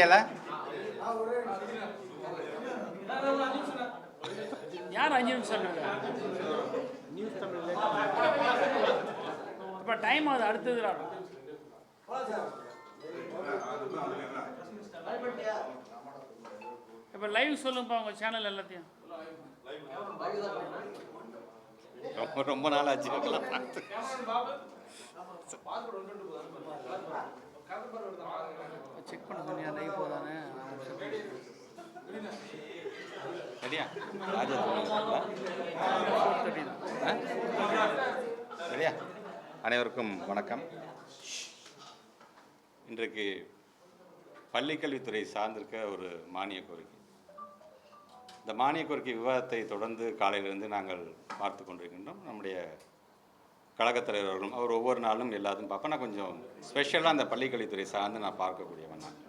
தெரியல. யார் 5 நிமிஷம் இப்போ டைம் ஆகுது, அடுத்தது இப்போ லைவ் சொல்லுங்கப்பா உங்கள் சேனல் எல்லாத்தையும். ரொம்ப நாள் ஆச்சு. செக் பண்ண சொன்னியா லைவ் போதானே? சரியா சரியா. அனைவருக்கும் வணக்கம். இன்றைக்கு பள்ளிக்கல்வித்துறை சார்ந்திருக்க ஒரு மானிய கோரிக்கை. இந்த மானிய கோரிக்கை விவாதத்தை தொடர்ந்து காலையிலிருந்து நாங்கள் பார்த்து கொண்டிருக்கின்றோம். நம்முடைய கழகத் தலைவர்களும் அவர் ஒவ்வொரு நாளும் எல்லாத்தையும் பார்ப்பேன். நான் கொஞ்சம் ஸ்பெஷலாக அந்த பள்ளிக்கல்வித்துறை சார்ந்து நான் பார்க்கக்கூடியவன். நான்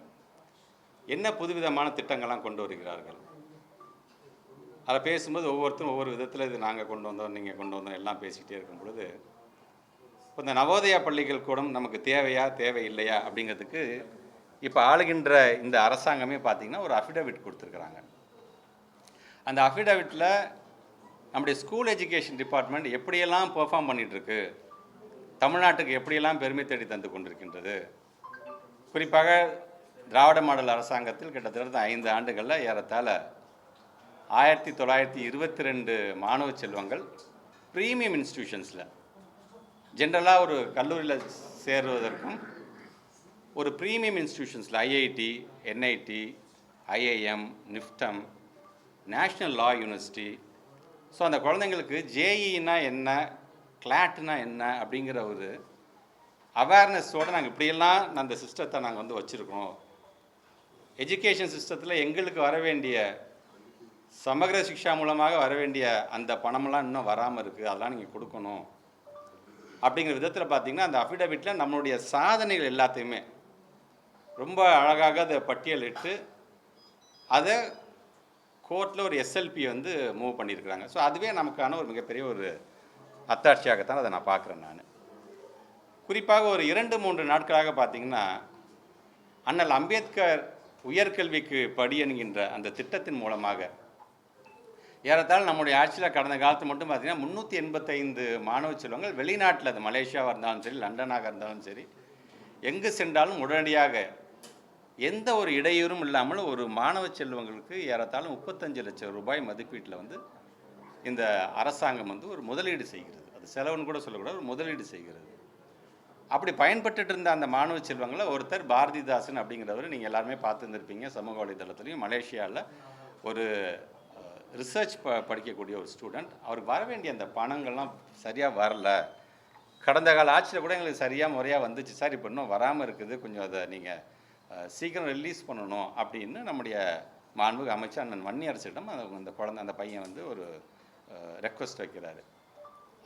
என்ன புதுவிதமான திட்டங்கள்லாம் கொண்டு வருகிறார்கள் அதை பேசும்போது ஒவ்வொருத்தரும் ஒவ்வொரு விதத்தில் இது நாங்கள் கொண்டு வந்தோம், நீங்கள் கொண்டு வந்தோம் எல்லாம் பேசிக்கிட்டே இருக்கும் பொழுது, இப்போ இந்த நவோதயா பள்ளிகள் கூட நமக்கு தேவையா தேவையில்லையா அப்படிங்கிறதுக்கு இப்போ ஆளுகின்ற இந்த அரசாங்கமே பார்த்திங்கன்னா ஒரு அஃபிடவிட் கொடுத்துருக்குறாங்க. அந்த அஃபிடவிட்டில் நம்முடைய ஸ்கூல் எஜுகேஷன் டிபார்ட்மெண்ட் எப்படியெல்லாம் பெர்ஃபார்ம் பண்ணிகிட்ருக்கு, தமிழ்நாட்டுக்கு எப்படியெல்லாம் பெருமை தேடி தந்து கொண்டிருக்கின்றது. குறிப்பாக திராவிட மாடல் அரசாங்கத்தில் கிட்டத்தட்ட 5 ஆண்டுகளில் ஏறத்தாழ 1922 மாணவ செல்வங்கள் ப்ரீமியம் இன்ஸ்டிடியூஷன்ஸில் ஜென்ரலாக ஒரு கல்லூரியில் சேருவதற்கும் ஒரு ப்ரீமியம் இன்ஸ்டிடியூஷன்ஸில் IIT, NIT, IIM, NIFTEM, national law university, so அந்த குழந்தைங்களுக்கு ஜேஇனா என்ன, கிளாட்னா என்ன அப்படிங்கிற ஒரு அவேர்னஸோடு நாங்கள் இப்படியெல்லாம் அந்த சிஸ்டத்தை நாங்கள் வந்து வச்சுருக்கோம். எஜுகேஷன் சிஸ்டத்தில் எங்களுக்கு வர வேண்டிய சமகர சிக்ஷா மூலமாக வர வேண்டிய அந்த பணமெல்லாம் இன்னும் வராமல் இருக்குது, அதெல்லாம் நீங்கள் கொடுக்கணும் அப்படிங்கிற விதத்தில் பார்த்திங்கன்னா அந்த அஃபிடவிட்டில் நம்மளுடைய சாதனைகள் எல்லாத்தையுமே ரொம்ப அழகாக அதை பட்டியலிட்டு அதை கோர்ட்டில் ஒரு எஸ்எல்பி வந்து மூவ் பண்ணியிருக்கிறாங்க. ஸோ அதுவே நமக்கான ஒரு மிகப்பெரிய ஒரு அத்தாட்சியாகத்தான் அதை நான் பார்க்குறேன். நான் குறிப்பாக ஒரு 2-3 நாட்களாக பார்த்திங்கன்னா அண்ணல் அம்பேத்கர் உயர்கல்விக்கு படி என்கின்ற அந்த திட்டத்தின் மூலமாக ஏறத்தாழ நம்முடைய ஆட்சியில் கடந்த காலத்து மட்டும் பார்த்திங்கன்னா 385 மாணவ செல்வங்கள் வெளிநாட்டில், அது மலேசியாவாக இருந்தாலும் சரி, லண்டனாக இருந்தாலும் சரி, எங்கு சென்றாலும் உடனடியாக எந்த ஒரு இடையூறும் இல்லாமல் ஒரு மாணவ செல்வங்களுக்கு ஏறத்தாழ 35 லட்சம் ரூபாய் மதிப்பீட்டில் வந்து இந்த அரசாங்கம் வந்து ஒரு முதலீடு செய்கிறது. அது செலவுன்னு கூட சொல்லக்கூடாது, ஒரு முதலீடு செய்கிறது. அப்படி பயன்பட்டு இருந்த அந்த மாணவ செல்வங்களை ஒருத்தர் பாரதிதாசன் அப்படிங்கிறவர் நீங்கள் எல்லாருமே பார்த்துருந்துருப்பீங்க. சமூக வலைதளத்துலையும் மலேசியாவில் ஒரு ரிசர்ச் படிக்கக்கூடிய ஒரு ஸ்டூடெண்ட். அவருக்கு வர வேண்டிய அந்த பணங்கள்லாம் சரியாக வரல. கடந்த கால ஆட்சியில் கூட எங்களுக்கு சரியாக முறையாக வந்துச்சு சார், இப்போ இன்னும் வராமல் இருக்குது, கொஞ்சம் அதை நீங்கள் சீக்கிரம் ரிலீஸ் பண்ணணும் அப்படின்னு நம்முடைய மாண்புமிகு அமைச்சர் அண்ணன் வன்னியரசிடம் அந்த பையன் வந்து ஒரு ரெக்வஸ்ட் வைக்கிறாரு.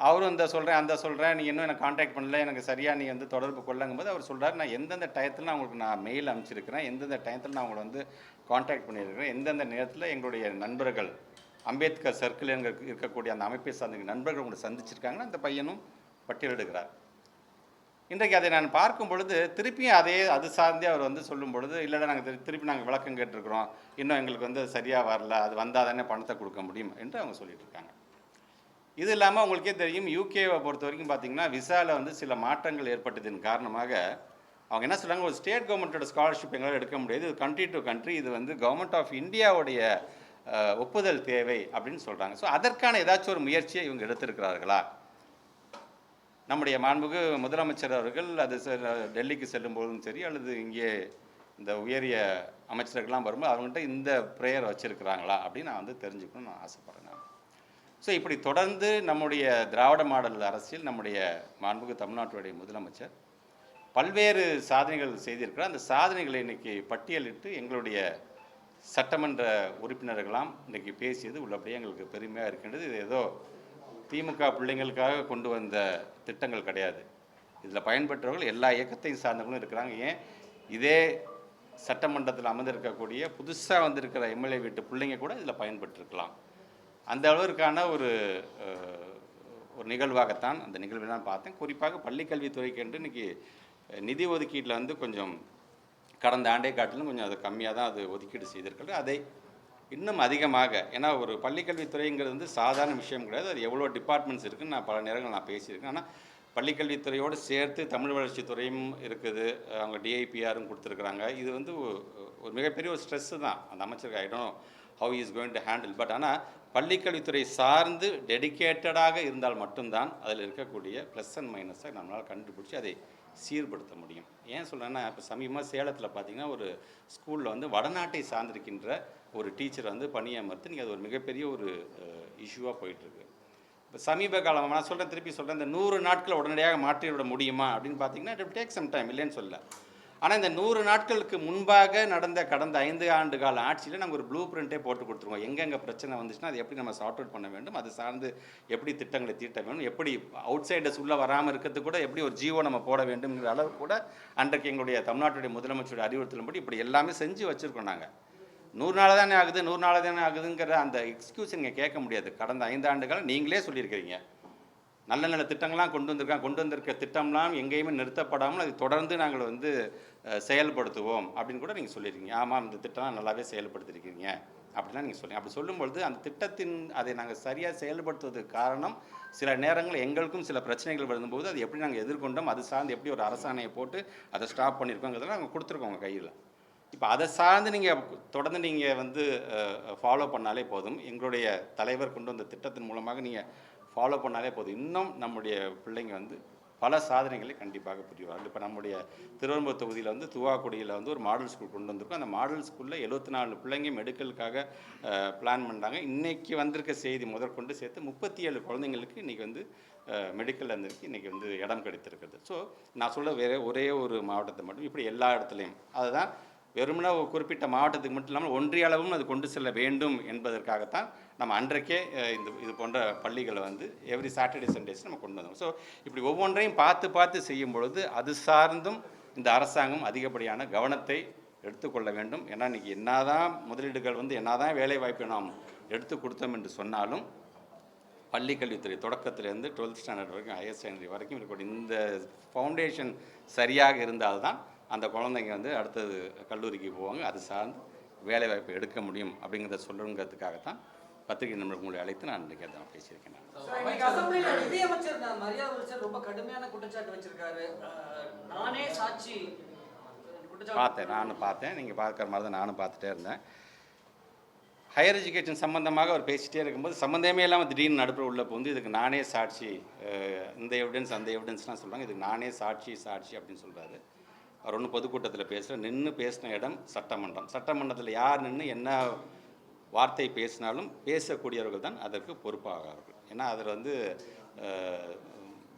அவரும் அந்த சொல்கிறேன் நீங்கள் இன்னும் எனக்கு காண்டாக்ட் பண்ணல, எனக்கு சரியாக நீ வந்து தொடர்பு கொள்ளுங்கும்போது அவர் சொல்கிறார், நான் எந்தெந்த டயத்தில் உங்களுக்கு நான் மெயில் அனுப்பிச்சிருக்கிறேன், எந்தெந்த டயத்தில் நான் உங்களை வந்து காண்டாக்ட் பண்ணியிருக்கிறேன், எந்தெந்த நேரத்தில் எங்களுடைய நண்பர்கள் அம்பேத்கர் சர்க்கிள் இருக்கக்கூடிய அந்த அமைப்பை சார்ந்த நண்பர்கள் உங்களை சந்திச்சிருக்காங்கன்னா அந்த பையனும் பட்டியலிடுகிறார். இன்றைக்கு அதை நான் பார்க்கும் பொழுது திருப்பியும் அது சார்ந்தே அவர் வந்து சொல்லும் பொழுது, இல்லைடா நாங்கள் திருப்பி நாங்கள் விளக்கம் கேட்டிருக்கிறோம், இன்னும் எங்களுக்கு வந்து சரியாக வரல, அது வந்தால் தானே பணத்தை கொடுக்க முடியும் என்று அவங்க சொல்லிட்டு இருக்காங்க. இது இல்லாமல் உங்களுக்கே தெரியும், யூகேவை பொறுத்த வரைக்கும் பார்த்திங்கன்னா விசாவில் வந்து சில மாற்றங்கள் ஏற்பட்டதின் காரணமாக அவங்க என்ன சொல்கிறாங்க, ஒரு ஸ்டேட் கவர்மெண்ட்டோட ஸ்காலர்ஷிப் எங்களால் எடுக்க முடியாது, இது கண்ட்ரி டு கண்ட்ரி, இது வந்து கவர்மெண்ட் ஆஃப் இந்தியாவுடைய ஒப்புதல் தேவை அப்படின்னு சொல்கிறாங்க. ஸோ அதற்கான ஏதாச்சும் ஒரு முயற்சியை இவங்க எடுத்திருக்கிறார்களா? நம்முடைய மாண்புமிகு முதலமைச்சர் அவர்கள் அது டெல்லிக்கு செல்லும்போதும் சரி, அல்லது இங்கே இந்த உயரிய அமைச்சர்கள்லாம் வரும்போது அவங்ககிட்ட இந்த ப்ரேயர் வச்சுருக்கிறாங்களா அப்படின்னு நான் வந்து தெரிஞ்சுக்கணும்னு நான் ஆசைப்பட்றேன். நான் ஸோ இப்படி தொடர்ந்து நம்முடைய திராவிட மாடல் அரசியல் நம்முடைய மாண்புமிகு தமிழ்நாட்டுடைய முதலமைச்சர் பல்வேறு சாதனைகள் செய்திருக்கிறார். அந்த சாதனைகளை இன்றைக்கி பட்டியலிட்டு எங்களுடைய சட்டமன்ற உறுப்பினர்களாம் இன்றைக்கி பேசியது உள்ளபடியே எங்களுக்கு பெருமையாக இருக்கின்றது. இது ஏதோ திமுக பிள்ளைங்களுக்காக கொண்டு வந்த திட்டங்கள் கிடையாது. இதில் பயன்பெற்றவர்கள் எல்லா இயக்கத்தையும் சார்ந்தவங்களும் இருக்கிறாங்க. ஏன் இதே சட்டமன்றத்தில் அமர்ந்திருக்கக்கூடிய புதுசாக வந்திருக்கிற எம்எல்ஏ வீட்டு பிள்ளைங்க கூட இதில் பயன்பெற்றிருக்கலாம். அந்த அளவிற்கான ஒரு நிகழ்வாகத்தான் அந்த நிகழ்வை நான் பார்த்தேன். குறிப்பாக பள்ளிக்கல்வித்துறைக்கு என்று இன்றைக்கி நிதி ஒதுக்கீட்டில் வந்து கொஞ்சம் கடந்த ஆண்டை காட்டிலும் கொஞ்சம் அது கம்மியாக தான் அது ஒதுக்கீடு செய்திருக்கிறது. அதை இன்னும் அதிகமாக, ஏன்னா ஒரு பள்ளிக்கல்வித்துறைங்கிறது வந்து சாதாரண விஷயம் கிடையாது. அது எவ்வளோ டிபார்ட்மெண்ட்ஸ் இருக்குதுன்னு நான் பல நேரங்கள் நான் பேசியிருக்கேன். ஆனால் பள்ளிக்கல்வித்துறையோடு சேர்த்து தமிழ் வளர்ச்சித்துறையும் இருக்குது, அவங்க டிஐபிஆரும் கொடுத்துருக்குறாங்க. இது வந்து ஒரு மிகப்பெரிய ஒரு ஸ்ட்ரெஸ்ஸு தான் அந்த அமைச்சருக்கு. I don't know how is going to handle. But ஆனால் பள்ளிக்கல்வித்துறை சார்ந்து டெடிக்கேட்டடாக இருந்தால் மட்டும்தான் அதில் இருக்கக்கூடிய ப்ளஸ் அண்ட் மைனஸை நம்மளால் கண்டுபிடிச்சி அதை சீர்படுத்த முடியும். ஏன் சொல்கிறேன்னா, இப்போ சமீபமாக சேலத்தில் பார்த்தீங்கன்னா ஒரு ஸ்கூலில் வந்து வடநாட்டை சார்ந்திருக்கின்ற ஒரு டீச்சர் வந்து பணியமர்த்து நீங்கள் அது ஒரு மிகப்பெரிய ஒரு இஷ்யூவாக போயிட்டுருக்கு. இப்போ சமீப காலமாக நான் சொல்கிறேன், திருப்பி சொல்கிறேன், இந்த 100 நாட்களை உடனடியாக மாற்றிவிட முடியுமா அப்படின்னு பார்த்தீங்கன்னா இட் டேக் சம் டைம், இல்லைன்னு சொல்ல. ஆனால் இந்த 100 நாட்களுக்கு முன்பாக நடந்த கடந்த 5 ஆண்டு கால ஆட்சியில் நாங்கள் ஒரு ப்ளூ பிரிண்ட்டே போட்டு கொடுத்துருவோம். எங்கெங்கே பிரச்சனை வந்துச்சுன்னா அது எப்படி நம்ம சார்ட் அவுட் பண்ண வேண்டும், அது சார்ந்து எப்படி திட்டங்களை தீட்ட வேண்டும், எப்படி அவுட் சைடர்ஸ் உள்ளே வராமல் இருக்கிறதுக்கு கூட எப்படி ஒரு ஜிஓ நம்ம போட வேண்டும்ங்கிற அளவு கூட அன்றைக்கு எங்களுடைய தமிழ்நாட்டுடைய முதலமைச்சருடைய அறிவுறுத்தலின்படி இப்படி எல்லாமே செஞ்சு வச்சுருக்கோம். நாங்கள் 100 நாள் தானே ஆகுது, 100 நாள் தானே ஆகுதுங்கிற அந்த எக்ஸ்கியூஸ் நீங்கள் கேட்க முடியாது. கடந்த 5 ஆண்டுகள் நீங்களே சொல்லியிருக்கிறீங்க, நல்ல நல்ல திட்டங்கள்லாம் கொண்டு வந்திருக்க திட்டம்லாம் எங்கேயுமே நிறுத்தப்படாமல் அதை தொடர்ந்து நாங்கள் வந்து செயல்படுத்துவோம் அப்படின்னு கூட நீங்கள் சொல்லியிருக்கீங்க. ஆமாம், இந்த திட்டம்லாம் நல்லாவே செயல்படுத்திருக்கீங்க அப்படிலாம் நீங்கள் சொல்லுங்கள். அப்படி சொல்லும்பொழுது அந்த திட்டத்தின் அதை நாங்கள் சரியாக செயல்படுத்துவதற்கு காரணம் சில நேரங்கள் எங்களுக்கும் சில பிரச்சனைகள் வரும்போது அது எப்படி நாங்கள் எதிர்கொண்டோம், அது சார்ந்து எப்படி ஒரு அரசாணையை போட்டு அதை ஸ்டாப் பண்ணியிருக்கோங்கிறதெல்லாம் நாங்கள் கொடுத்துருக்கோம் உங்கள் கையில். இப்போ அதை சார்ந்து நீங்கள் தொடர்ந்து நீங்கள் வந்து ஃபாலோ பண்ணாலே போதும். எங்களுடைய தலைவர் கொண்டு வந்த திட்டத்தின் மூலமாக நீங்கள் ஃபாலோ பண்ணாலே போதும். இன்னும் நம்முடைய பிள்ளைங்க வந்து பல சாதனைகளை கண்டிப்பாக புரிவார்கள். இப்போ நம்முடைய திருவெரும்பூர் தொகுதியில் வந்து துவாக்குடியில் வந்து ஒரு மாடல் ஸ்கூல் கொண்டு வந்திருக்கோம். அந்த மாடல் ஸ்கூலில் 74 பிள்ளைங்க மெடிக்கலுக்காக பிளான் பண்ணுறாங்க. இன்றைக்கி வந்திருக்க செய்தி முதற்கொண்டு சேர்த்து 37 குழந்தைங்களுக்கு இன்றைக்கி வந்து மெடிக்கல் இருந்திருக்கு, இன்றைக்கி வந்து இடம் கிடைத்திருக்குது. ஸோ நான் சொல்ல ஒரே ஒரு மாவட்டத்தை மட்டும் இப்படி எல்லா இடத்துலையும் அதுதான் வெறுமனே ஒரு குறிப்பிட்ட மாவட்டத்துக்கு மட்டும் இல்லாமல் ஒன்றிய அளவும் அது கொண்டு செல்ல வேண்டும் என்பதற்காகத்தான் நம்ம அன்றைக்கே இது போன்ற பள்ளிகளை வந்து எவ்ரி சாட்டர்டே சண்டேஸ் நம்ம கொண்டு வந்தோம். ஸோ இப்படி ஒவ்வொன்றையும் பார்த்து செய்யும் பொழுது அது சார்ந்தும் இந்த அரசாங்கம் அதிகப்படியான கவனத்தை எடுத்துக்கொள்ள வேண்டும். ஏன்னா இன்றைக்கி என்னதான் முதலீடுகள் வந்து என்னதான் வேலை வாய்ப்பை நாம் எடுத்து கொடுத்தோம் என்று சொன்னாலும் பள்ளிக்கல்வித்துறை தொடக்கத்திலேருந்து 12th ஸ்டாண்டர்ட் வரைக்கும் ஹையர் செகண்டரி வரைக்கும் இருக்கக்கூடிய இந்த ஃபவுண்டேஷன் சரியாக இருந்தால்தான் அந்த குழந்தைங்க வந்து அடுத்தது கல்லூரிக்கு போவாங்க, அது சார்ந்து வேலைவாய்ப்பை எடுக்க முடியும் அப்படிங்கிறத சொல்லுங்கிறதுக்காகத்தான் பத்திரிகை நண்பர்கள் உங்களை அழைத்து நான் இன்றைக்கி அதை பேசியிருக்கேன். நிதியமைச்சர் மரியாதை ரொம்ப கடுமையான குற்றச்சாட்டு வச்சிருக்காரு. நானே சாட்சி பார்த்தேன், நீங்கள் பார்க்குற மாதிரி தான் நானும் பார்த்துட்டே இருந்தேன். ஹையர் எஜுகேஷன் சம்மந்தமாக அவர் பேசிகிட்டே இருக்கும்போது சம்மந்தமே இல்லாமல் திடீர்னு நடுப்புற உள்ள போந்து இதுக்கு நானே சாட்சி, இந்த எவிடன்ஸ் அந்த எவிடன்ஸ்லாம் சொல்கிறாங்க, இதுக்கு நானே சாட்சி அப்படின்னு சொல்கிறாரு. அவர் ஒன்றும் பொதுக்கூட்டத்தில் நின்று பேசின இடம் சட்டமன்றத்தில் யார் நின்று என்ன வார்த்தை பேசினாலும் பேசக்கூடியவர்கள் தான் அதற்கு பொறுப்பாகிறார்கள். ஏன்னா அதில் வந்து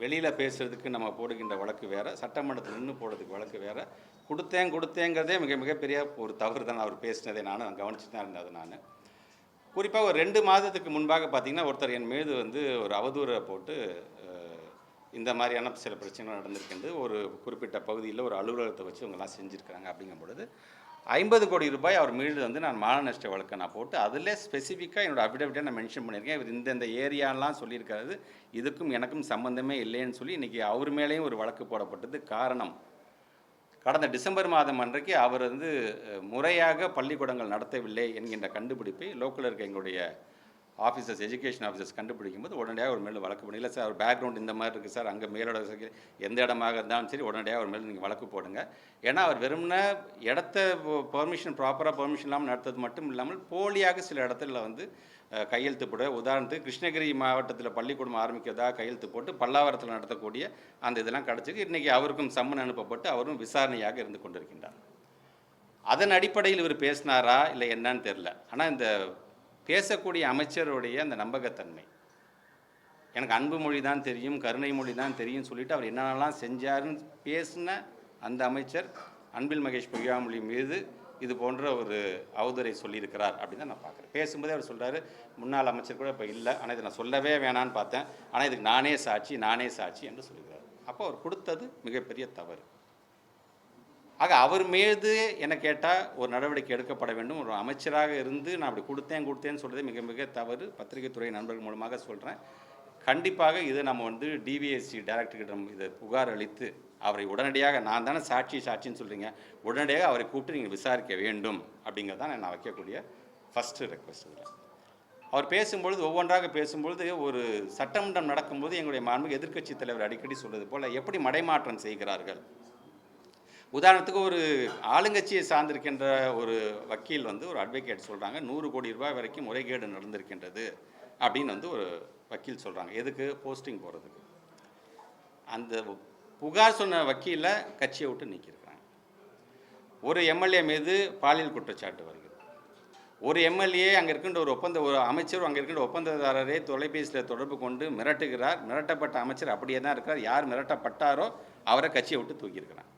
வெளியில் பேசுகிறதுக்கு நம்ம போடுகின்ற வழக்கு வேறு, சட்டமன்றத்தில் நின்று போடுறதுக்கு வழக்கு வேறு. கொடுத்தேங்கிறதே மிகப்பெரிய ஒரு தவறு தான். அவர் பேசினதை நான் கவனிச்சு தான் இருந்தது. நான் குறிப்பாக ஒரு 2 மாதத்துக்கு முன்பாக பார்த்திங்கன்னா ஒருத்தர் என் மீது வந்து ஒரு அவதூறை போட்டு இந்த மாதிரியான சில பிரச்சனைகள் நடந்திருக்கின்றது, ஒரு குறிப்பிட்ட பகுதியில் ஒரு அலுவலகத்தை வச்சு இவங்கெல்லாம் செஞ்சுருக்கிறாங்க அப்படிங்கும் பொழுது 50 கோடி ரூபாய் அவர் மீது வந்து நான் மான நஷ்ட வழக்கை நான் போட்டு அதில் ஸ்பெசிஃபிக்காக என்னோடய அஃபிடவிட்டை நான் மென்ஷன் பண்ணியிருக்கேன். இவர் இந்த ஏரியாலாம் சொல்லியிருக்காரு, இதுக்கும் எனக்கும் சம்மந்தமே இல்லைன்னு சொல்லி இன்றைக்கி அவர் மேலேயும் ஒரு வழக்கு போடப்பட்டது. காரணம், கடந்த டிசம்பர் மாதம் அன்றைக்கு அவர் வந்து முறையாக பள்ளிக்கூடங்கள் நடத்தவில்லை என்கின்ற கண்டுபிடிப்பை லோக்கலில் இருக்க எங்களுடைய ஆஃபீஸர்ஸ், எஜுகேஷன் ஆஃபீஸர்ஸ் கண்டுபிடிக்கும் போது உடனடியாக ஒரு மேலே வழக்கு பண்ணி, இல்லை சார் அவர் பேக்ரவுண்ட் இந்த மாதிரி இருக்குது சார், அங்கே மேலோட எந்த இடமாக இருந்தாலும் சரி உடனடியாக ஒரு மேலே நீங்கள் வழக்கு போடுங்க. ஏன்னா அவர் வெறும்னா இடத்த ப்ராப்பராக பெர்மிஷன் இல்லாமல் நடத்துறது மட்டும் இல்லாமல் போலியாக சில இடத்துல வந்து கையெழுத்து போட, உதாரணத்துக்கு கிருஷ்ணகிரி மாவட்டத்தில் பள்ளிக்கூடம் ஆரம்பிக்கிறதா கையெழுத்து போட்டு பல்லாவரத்தில் நடத்தக்கூடிய அந்த இதெல்லாம் கிடச்சிருக்கு. இன்றைக்கி அவருக்கும் சம்மன் அனுப்பப்பட்டு அவரும் விசாரணையாக இருந்து கொண்டிருக்கின்றார். அதன் அடிப்படையில் இவர் பேசினாரா இல்லை என்னன்னு தெரில. ஆனால் இந்த பேசக்கூடிய அமைச்சருடைய அந்த நம்பகத்தன்மை, எனக்கு அன்பு மொழி தான் தெரியும், கருணை மொழி தான் தெரியும் சொல்லிட்டு அவர் என்னென்னலாம் செஞ்சாருன்னு பேசின அந்த அமைச்சர் அன்பில் மகேஷ் பொய்யாமொழி மீது இது போன்ற ஒரு அவதூறை சொல்லியிருக்கிறார் அப்படின்னு தான் நான் பார்க்குறேன். பேசும்போதே அவர் சொல்கிறாரு, முன்னாள் அமைச்சர் கூட இப்போ இல்லை, ஆனால் இதை நான் சொல்லவே வேணான்னு பார்த்தேன், ஆனால் இதுக்கு நானே சாட்சி என்று சொல்லியிருக்கிறார். அப்போ அவர் கொடுத்தது மிகப்பெரிய தவறு. ஆக அவர் மீது என்ன கேட்டால் ஒரு நடவடிக்கை எடுக்கப்பட வேண்டும். ஒரு அமைச்சராக இருந்து நான் அப்படி கொடுத்தேன்னு சொல்கிறதே மிக தவறு. பத்திரிகை துறை நண்பர்கள் மூலமாக சொல்கிறேன். கண்டிப்பாக இதை நம்ம வந்து டிவிஎஸ்சி டைரக்டர்கிட்ட இதை புகார் அளித்து அவரை உடனடியாக, நான் தானே சாட்சின்னு சொல்கிறீங்க, உடனடியாக அவரை கூப்பிட்டு நீங்கள் விசாரிக்க வேண்டும் அப்படிங்கிறது தான் நான் வைக்கக்கூடிய ஃபஸ்ட்டு ரெக்வஸ்ட். இதில் அவர் பேசும்பொழுது, ஒவ்வொன்றாக பேசும்பொழுது, ஒரு சட்டமன்றம் நடக்கும்போது எங்களுடைய மாண்புமிகு எதிர்க்கட்சி தலைவர் அடிக்கடி சொல்வது போல் எப்படி மடைமாற்றம் செய்கிறார்கள். உதாரணத்துக்கு ஒரு ஆளுங்கட்சியை சார்ந்திருக்கின்ற ஒரு வக்கீல் வந்து ஒரு அட்வொகேட் சொல்கிறாங்க 100 கோடி ரூபாய் வரைக்கும் முறைகேடு நடந்திருக்கின்றது அப்படின்னு வந்து ஒரு வக்கீல் சொல்கிறாங்க. எதுக்கு? போஸ்டிங் போகிறதுக்கு. அந்த புகார் சொன்ன வக்கீலை கட்சியை விட்டு நீக்கியிருக்கிறாங்க. ஒரு எம்எல்ஏ மீது பாலியல் குற்றச்சாட்டு வருகிறது. ஒரு எம்எல்ஏ அங்கே இருக்கின்ற ஒரு அமைச்சர் அங்கே இருக்கின்ற ஒப்பந்ததாரரை தொலைபேசியில் தொடர்பு கொண்டு மிரட்டுகிறார். மிரட்டப்பட்ட அமைச்சர் அப்படியே தான் இருக்கார். யார் மிரட்டப்பட்டாரோ அவரை கட்சியை விட்டு தூக்கியிருக்கிறாங்க.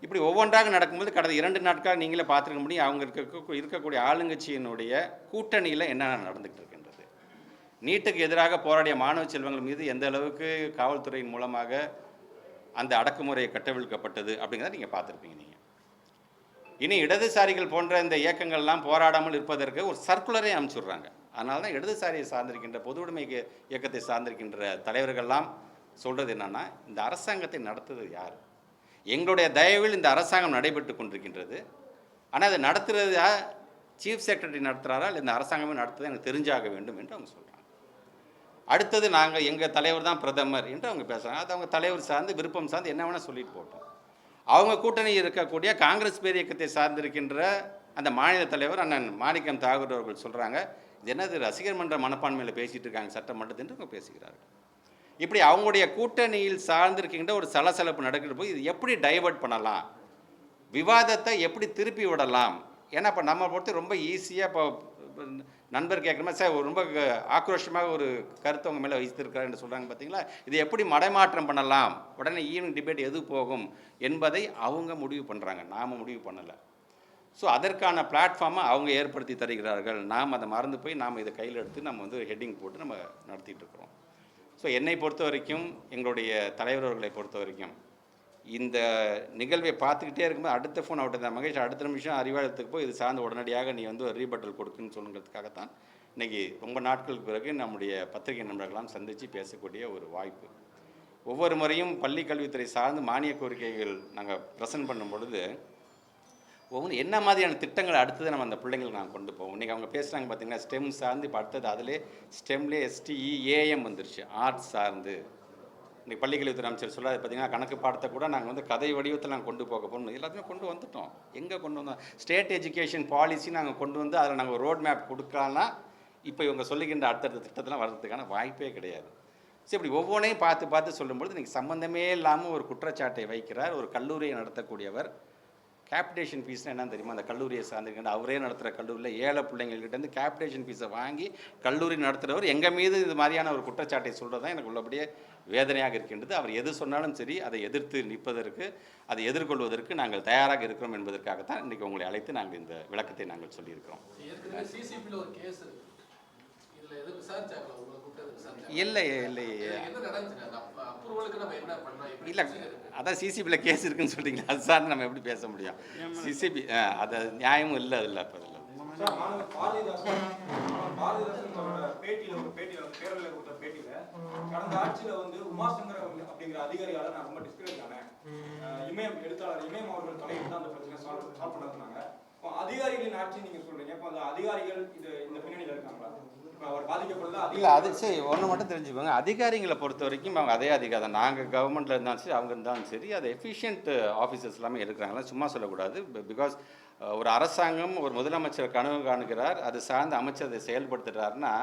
இப்படி ஒவ்வொன்றாக நடக்கும்போது கடந்த 2 நாட்கள் நீங்களே பார்த்துருக்க முடியும். அவங்க இருக்கக்கூடிய ஆளுங்கட்சியினுடைய கூட்டணியில் என்னென்ன நடந்துகிட்டு இருக்கின்றது. நீட்டுக்கு எதிராக போராடிய மாணவ செல்வங்கள் மீது எந்த அளவுக்கு காவல்துறையின் மூலமாக அந்த அடக்குமுறையை கட்டவிழ்க்கப்பட்டது அப்படிங்கிறத நீங்கள் பார்த்துருப்பீங்க. நீங்கள் இனி இடதுசாரிகள் போன்ற இந்த இயக்கங்கள்லாம் போராடாமல் இருப்பதற்கு ஒரு சர்க்குலரே அனுப்பிச்சுடுறாங்க. அதனால தான் இடதுசாரியை சார்ந்திருக்கின்ற பொது உடைமை இயக்கத்தை சார்ந்திருக்கின்ற தலைவர்கள்லாம் சொல்கிறது என்னென்னா, இந்த அரசாங்கத்தை நடத்துவது யார்? எங்களுடைய தயவில் இந்த அரசாங்கம் நடைபெற்று கொண்டிருக்கின்றது. ஆனால் அதை நடத்துகிறது சீஃப் செக்ரட்டரி நடத்துகிறாரா இல்லை இந்த அரசாங்கமே நடத்துறது எனக்கு தெரிஞ்சாக வேண்டும் என்று அவங்க சொல்கிறாங்க. அடுத்தது நாங்கள் எங்கள் தலைவர் தான் பிரதமர் என்று அவங்க பேசுகிறாங்க. அது அவங்க தலைவர் சார்ந்து விருப்பம் சார்ந்து என்ன வேணால் சொல்லிட்டு போட்டோம். அவங்க கூட்டணி இருக்கக்கூடிய காங்கிரஸ் பேர் இயக்கத்தை சார்ந்திருக்கின்ற அந்த மாநில தலைவர் அண்ணன் மாணிக்கம் தாகூர் அவர்கள் சொல்கிறாங்க, இது என்னது ரசிகர் மன்ற மனப்பான்மையில் பேசிகிட்டு இருக்காங்க சட்டமன்றத்தில் என்று அவங்க பேசுகிறார்கள். இப்படி அவங்களுடைய கூட்டணியில் சார்ந்திருக்கின்ற ஒரு சலசலப்பு நடக்கிற போது இது எப்படி டைவர்ட் பண்ணலாம், விவாதத்தை எப்படி திருப்பி விடலாம். ஏன்னா இப்போ நம்ம பொறுத்து ரொம்ப ஈஸியாக இப்போ நண்பர் கேட்குற மாதிரி சார் ரொம்ப ஆக்ரோஷமாக ஒரு கருத்தை அவங்க மேலே வைத்திருக்கிறார் சொல்கிறாங்க பார்த்தீங்களா. இது எப்படி மடைமாற்றம் பண்ணலாம், உடனே ஈவினிங் டிபேட் எது போகும் என்பதை அவங்க முடிவு பண்ணுறாங்க, நாம் முடிவு பண்ணலை. ஸோ அதற்கான பிளாட்ஃபார்மை அவங்க ஏற்படுத்தி தருகிறார்கள். நாம் அதை மறந்து போய் நாம் இதை கையில் எடுத்து நம்ம வந்து ஹெட்டிங் போட்டு நம்ம நடத்திட்டு இருக்கிறோம். ஸோ என்னை பொறுத்த வரைக்கும், எங்களுடைய தலைவர்களை பொறுத்த வரைக்கும், இந்த நிகழ்வை பார்த்துக்கிட்டே இருக்கும்போது அடுத்த ஃபோன் அவுட் தான் மகேஷ், அடுத்த நிமிஷம் அறிவாலயத்துக்கு போய் இது சார்ந்து உடனடியாக நீ வந்து ரீபட்டல் கொடுக்குன்னு சொல்லுங்கிறதுக்காகத்தான் இன்றைக்கி ரொம்ப நாட்களுக்கு பிறகு நம்முடைய பத்திரிகை நண்பர்களெலாம் சந்தித்து பேசக்கூடிய ஒரு வாய்ப்பு. ஒவ்வொரு முறையும் பள்ளி கல்வித்துறை சார்ந்து மானிய கோரிக்கைகள் நாங்கள் ப்ரெசென்ட் பண்ணும் பொழுது ஒவ்வொன்று என்ன மாதிரியான திட்டங்களை அடுத்தது நம்ம அந்த பிள்ளைங்களுக்கு நாங்கள் கொண்டு போவோம். இன்றைக்கி அவங்க பேசுகிறாங்க பார்த்தீங்கன்னா ஸ்டெம் சார்ந்து, இப்போ அடுத்தது அதிலே ஸ்டெம்லேயே STEAM வந்துருச்சு, ஆர்ட்ஸ் சார்ந்து. இன்றைக்கி பள்ளிக்கல்வித்துறை அமைச்சர் சொல்லாது பார்த்தீங்கன்னா கணக்கு பாடத்தை கூட நாங்கள் வந்து கதை வடிவத்தில் நாங்கள் கொண்டு போக போகணும். எல்லாத்தையுமே கொண்டு வந்துட்டோம். எங்கே கொண்டு வந்தோம்? ஸ்டேட் எஜுகேஷன் பாலிசி நாங்கள் கொண்டு வந்து அதில் நாங்கள் ரோட் மேப் கொடுக்கலாம்னா இப்போ இவங்க சொல்லுகின்ற அடுத்தடுத்த திட்டத்தெல்லாம் வர்றதுக்கான வாய்ப்பே கிடையாது. ஸோ இப்படி ஒவ்வொன்றையும் பார்த்து சொல்லும்பொழுது இன்றைக்கி சம்மந்தமே இல்லாமல் ஒரு குற்றச்சாட்டை வைக்கிறார் ஒரு கல்லூரியை நடத்தக்கூடியவர். கேபிடேஷன் ஃபீஸ்னால் என்னன்னு தெரியுமா? அந்த கல்லூரியை சார்ந்திருக்கின்ற அவரே நடத்துகிற கல்லூரியில் ஏழை பிள்ளைங்கள்கிட்டேருந்து கேபிடேஷன் ஃபீஸை வாங்கி கல்லூரி நடத்துகிறவர் எங்கள் மீது இது மாதிரியான ஒரு குற்றச்சாட்டை சொல்கிறது தான் எனக்கு உள்ளபடியே வேதனையாக இருக்கின்றது. அவர் எது சொன்னாலும் சரி அதை எதிர்த்து நிற்பதற்கு, அதை எதிர்கொள்வதற்கு நாங்கள் தயாராக இருக்கிறோம் என்பதற்காகத்தான் இன்றைக்கி உங்களை அழைத்து நாங்கள் இந்த விளக்கத்தை நாங்கள் சொல்லியிருக்கிறோம். இல்லை இல்லை, அதான் சிசிபியில் கேஸ் இருக்குன்னு சொல்கிறீங்களா, அது சார் நம்ம எப்படி பேச முடியும்? சிசிபி அது நியாயமும் இல்லை அதில். இப்போ அதில் கடந்த ஆட்சியில வந்து உமாசங்கர் அப்படிங்கிற அதிகாரியால நான் ரொம்ப டிஸ்கரேஜ் ஆனேன். எழுத்தாளர் இமயம் அவர்கள் தலையிட்டு அந்த பிரச்சனை சால்வ் பண்ணாங்க. அதிகாரிகளின் ஆட்சி நீங்க சொல்றீங்க, இப்போ அந்த அதிகாரிகள் இந்த பின்னணியில் இருக்காங்களா? இல்லை, அது சரி, ஒன்று மட்டும் தெரிஞ்சுக்கோங்க. அதிகாரிகளை பொறுத்த வரைக்கும் அவங்க அதே அதிகாரி தான். நாங்கள் கவர்மெண்ட்டில் இருந்தாலும் சரி, அவங்க இருந்தாலும் சரி, அது எஃபிஷியன்ட் ஆஃபீஸர்ஸ் எல்லாமே இருக்கிறாங்களா, சும்மா சொல்லக்கூடாது. பிகாஸ் ஒரு அரசாங்கம் ஒரு முதலமைச்சர் கனவு காணுகிறார், அது சார்ந்த அமைச்சர் அதை செயல்படுத்துகிறாருன்னா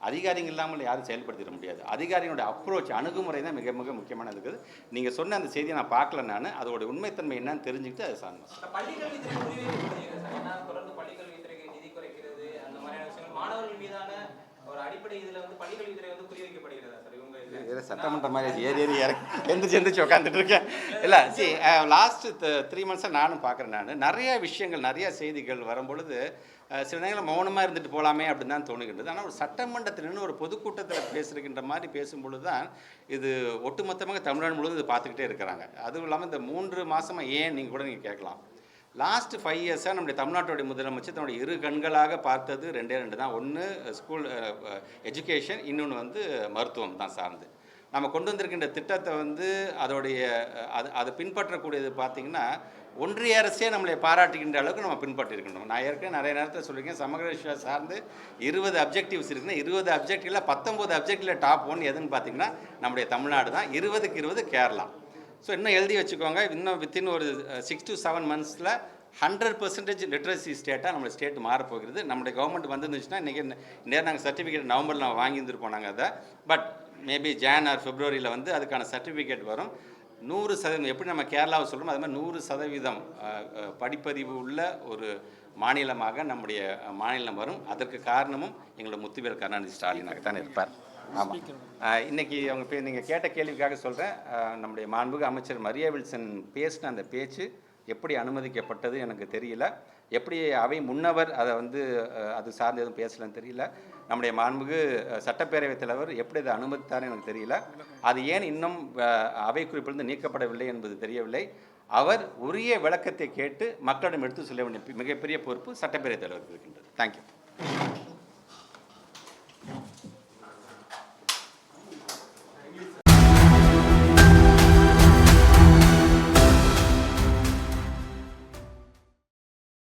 அதிகாரிகள் இல்லாமல் யாரும் செயல்படுத்திட முடியாது. அதிகாரியோட அப்ரோச், அணுகுமுறை தான் மிக மிக முக்கியமானது இருக்குது. நீங்கள் சொன்ன அந்த செய்தியை நான் பார்க்கல, நான் அதோட உண்மைத்தன்மை என்னன்னு தெரிஞ்சுக்கிட்டு அதை சார்ந்து மாணவர்கள் மீதான ஒரு அடிப்படை இதில் வந்து பள்ளிக்கல்வித்துறை வந்து குறிவைக்கப்படுகிறதா சார்? இவங்க சட்டமன்ற மாதிரி ஏறி எந்திரிச்சு உட்காந்துட்டு இருக்கேன். இல்லை, சரி, லாஸ்ட் 3 months நானும் பார்க்குறேன். நான் நிறைய விஷயங்கள், நிறைய செய்திகள் வரும்பொழுது சில நேரங்களில் மௌனமாக இருந்துட்டு போகலாமே அப்படின்னு தான் தோணுகின்றது. ஆனால் ஒரு சட்டமன்றத்தில்னு ஒரு பொதுக்கூட்டத்தில் பேசுகின்ற மாதிரி பேசும்பொழுது தான் இது ஒட்டுமொத்தமாக தமிழ்நாடு முழுவதும் இது பார்த்துக்கிட்டே இருக்கிறாங்க. அதுவும் இல்லாமல் இந்த 3 மாதமாக ஏன் நீங்கள் கூட நீங்கள் கேட்கலாம், லாஸ்ட் 5 இயர்ஸாக நம்முடைய தமிழ்நாட்டுடைய முதலமைச்சர் தன்னுடைய இரு கண்களாக பார்த்தது ரெண்டே தான். ஒன்று ஸ்கூல் எஜுகேஷன், இன்னொன்று வந்து மருத்துவம் தான் சார்ந்து. நம்ம கொண்டு வந்திருக்கின்ற திட்டத்தை வந்து அதோடைய அதை பின்பற்றக்கூடியது பார்த்திங்கன்னா ஒன்றிய அரசே நம்மளை பாராட்டுகின்ற அளவுக்கு நம்ம பின்பற்றிருக்கணும். நான் ஏற்கனவே நிறைய நேரத்தில் சொல்லியிருக்கேன், சமகர சிவா சார்ந்து 20 அப்ஜெக்டிவ்ஸ் இருக்குன்னா 20 அப்ஜெக்டிவில் 19 அப்ஜெக்டிவில் டாப் 1 எதுன்னு பார்த்தீங்கன்னா நம்முடைய தமிழ்நாடு தான். 20க்கு 20 கேரளா. ஸோ இன்னும் எழுதி வச்சுக்கோங்க, இன்னும் வித்தின் ஒரு 6 to 7 monthsல 100% லிட்ரஸி ஸ்டேட்டாக நம்ம ஸ்டேட் மாறப்போகிறது. நம்முடைய கவர்மெண்ட் வந்துருந்துச்சுன்னா இன்றைக்கி நேரம் நாங்கள் சர்டிஃபிகேட் நவம்பரில் நம்ம வாங்கியிருந்துருப்போம் நாங்கள் அதை. பட் மேபி ஜான் ஆர் பிப்ரவரியில் வந்து அதுக்கான சர்டிஃபிகேட் வரும். 100% எப்படி நம்ம கேரளாவை சொல்கிறோமோ அது மாதிரி 100% படிப்பறிவு உள்ள ஒரு மாநிலமாக நம்முடைய மாநிலம் வரும். அதற்கு காரணமும் எங்களோட முத்துவேல் கருணாநிதி ஸ்டாலினாக தான் இருப்பார். ஆமாம், இன்றைக்கி அவங்க நீங்கள் கேட்ட கேள்விக்காக சொல்கிறேன். நம்முடைய மாண்புமிகு அமைச்சர் மரியா வில்சன் பேசின அந்த பேச்சு எப்படி அனுமதிக்கப்பட்டது எனக்கு தெரியல. எப்படி அவை முன்னவர் அதை வந்து அது சார்ந்து எதுவும் பேசலன்னு தெரியல. நம்முடைய மாண்புமிகு சட்டப்பேரவைத் தலைவர் எப்படி அதை அனுமதித்தார் எனக்கு தெரியல. அது ஏன் இன்னும் அவை குறிப்பிலிருந்து நீக்கப்படவில்லை என்பது தெரியவில்லை. அவர் உரிய விளக்கத்தை கேட்டு மக்களிடம் எடுத்து சொல்ல வேண்டிய மிகப்பெரிய பொறுப்பு சட்டப்பேரவைத் தலைவருக்கு இருக்கின்றது. தேங்க்யூ.